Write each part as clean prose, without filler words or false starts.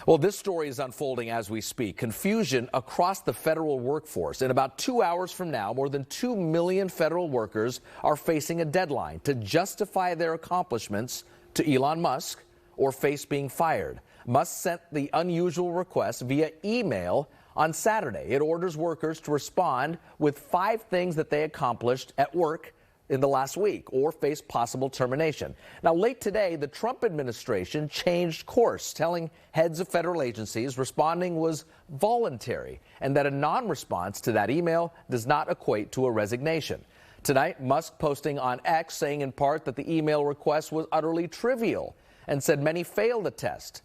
Well, this story is unfolding as we speak. Confusion across the federal workforce. In about 2 hours from now, more than 2 million federal workers are facing a deadline to justify their accomplishments to Elon Musk or face being fired. Musk sent the unusual request via email on Saturday. It orders workers to respond with 5 things that they accomplished at work in the last week or face possible termination. Now, late today, the Trump administration changed course, telling heads of federal agencies responding was voluntary and that a non-response to that email does not equate to a resignation. Tonight, Musk posting on X saying in part that the email request was utterly trivial and said many failed the test.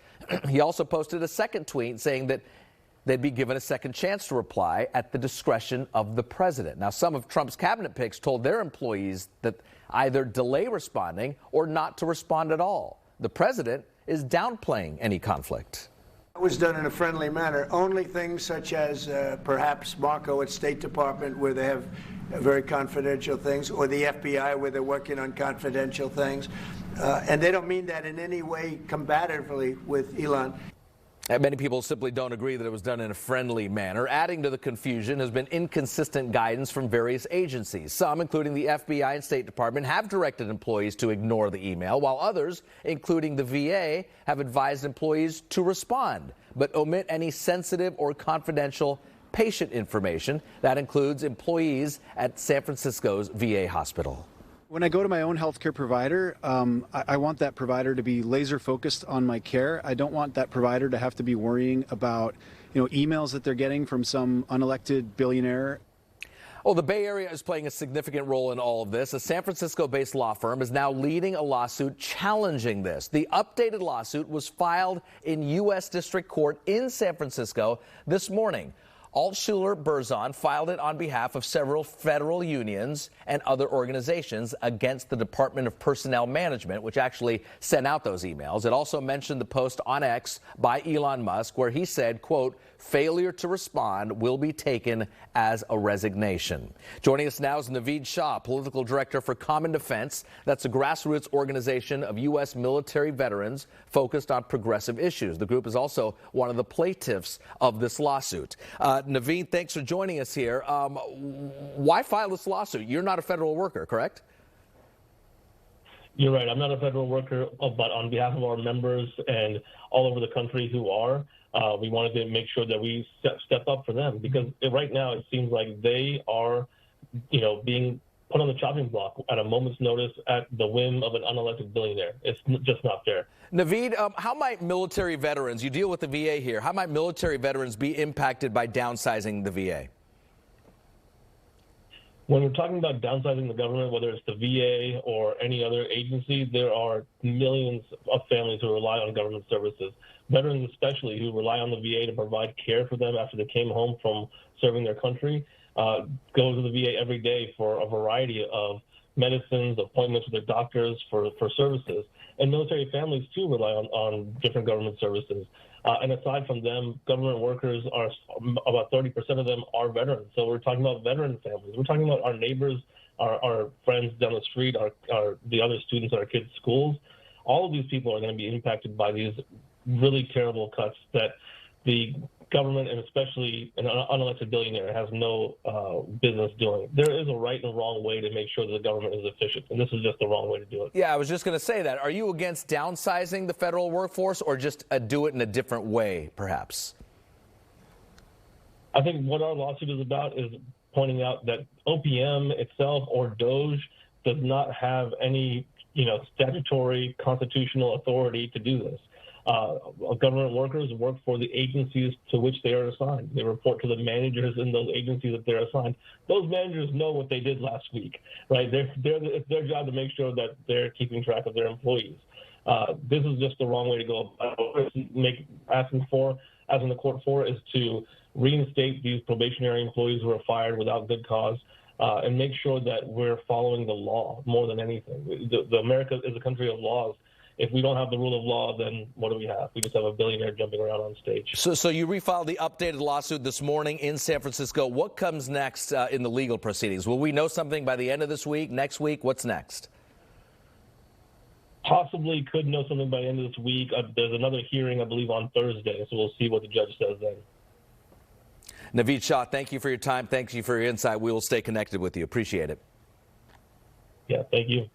He also posted a second tweet saying that they'd be given a second chance to reply at the discretion of the president. Now, some of Trump's cabinet picks told their employees that either delay responding or not to respond at all. The president is downplaying any conflict. It was done in a friendly manner. Only things such as perhaps Marco at State Department, where they have very confidential things, or the FBI, where they're working on confidential things. And they don't mean that in any way combatively with Elon. And many people simply don't agree that it was done in a friendly manner. Adding to the confusion has been inconsistent guidance from various agencies. Some, including the FBI and State Department, have directed employees to ignore the email, while others, including the VA, have advised employees to respond, but omit any sensitive or confidential patient information. That includes employees at San Francisco's VA hospital. When I go to my own healthcare provider, I want that provider to be laser focused on my care. I don't want that provider to have to be worrying about, emails that they're getting from some unelected billionaire. Well, the Bay Area is playing a significant role in all of this. A San Francisco-based law firm is now leading a lawsuit challenging this. The updated lawsuit was filed in U.S. District Court in San Francisco this morning. Altshuler-Berzon filed it on behalf of several federal unions and other organizations against the Department of Personnel Management, which actually sent out those emails. It also mentioned the post on X by Elon Musk, where he said, quote, failure to respond will be taken as a resignation. Joining us now is Naveed Shah, political director for Common Defense. That's a grassroots organization of U.S. military veterans focused on progressive issues. The group is also one of the plaintiffs of this lawsuit. Naveed, thanks for joining us here. Why file this lawsuit? You're not a federal worker, correct? You're right. I'm not a federal worker, but on behalf of our members and all over the country who are, we wanted to make sure that we step up for them, because right now it seems like they are, being put on the chopping block at a moment's notice at the whim of an unelected billionaire. It's just not fair. Naveed, how might military veterans, you deal with the VA here, how might military veterans be impacted by downsizing the VA? When we're talking about downsizing the government, whether it's the VA or any other agency, there are millions of families who rely on government services. Veterans especially, who rely on the VA to provide care for them after they came home from serving their country, go to the VA every day for a variety of medicines, appointments with their doctors, for services. And military families, too, rely on different government services. And aside from them, government workers are about 30% of them are veterans. So we're talking about veteran families. We're talking about our neighbors, our friends down the street, the other students at our kids' schools. All of these people are going to be impacted by these really terrible cuts that the government, and especially an unelected billionaire, has no business doing. There is a right and wrong way to make sure that the government is efficient, and this is just the wrong way to do it. Yeah, I was just going to say that. Are you against downsizing the federal workforce, or just do it in a different way, perhaps? I think what our lawsuit is about is pointing out that OPM itself or DOGE does not have any, statutory constitutional authority to do this. Government workers work for the agencies to which they are assigned. They report to the managers in those agencies that they're assigned. Those managers know what they did last week, right? It's their job to make sure that they're keeping track of their employees. This is just the wrong way to go. Asking for, as in the court for, is to reinstate these probationary employees who are fired without good cause, and make sure that we're following the law more than anything. America is a country of laws. If we don't have the rule of law, then what do we have? We just have a billionaire jumping around on stage. So you refiled the updated lawsuit this morning in San Francisco. What comes next in the legal proceedings? Will we know something by the end of this week, next week? What's next? Possibly could know something by the end of this week. There's another hearing, I believe, on Thursday, so we'll see what the judge says then. Naveed Shah, thank you for your time. Thank you for your insight. We will stay connected with you. Appreciate it. Yeah, thank you.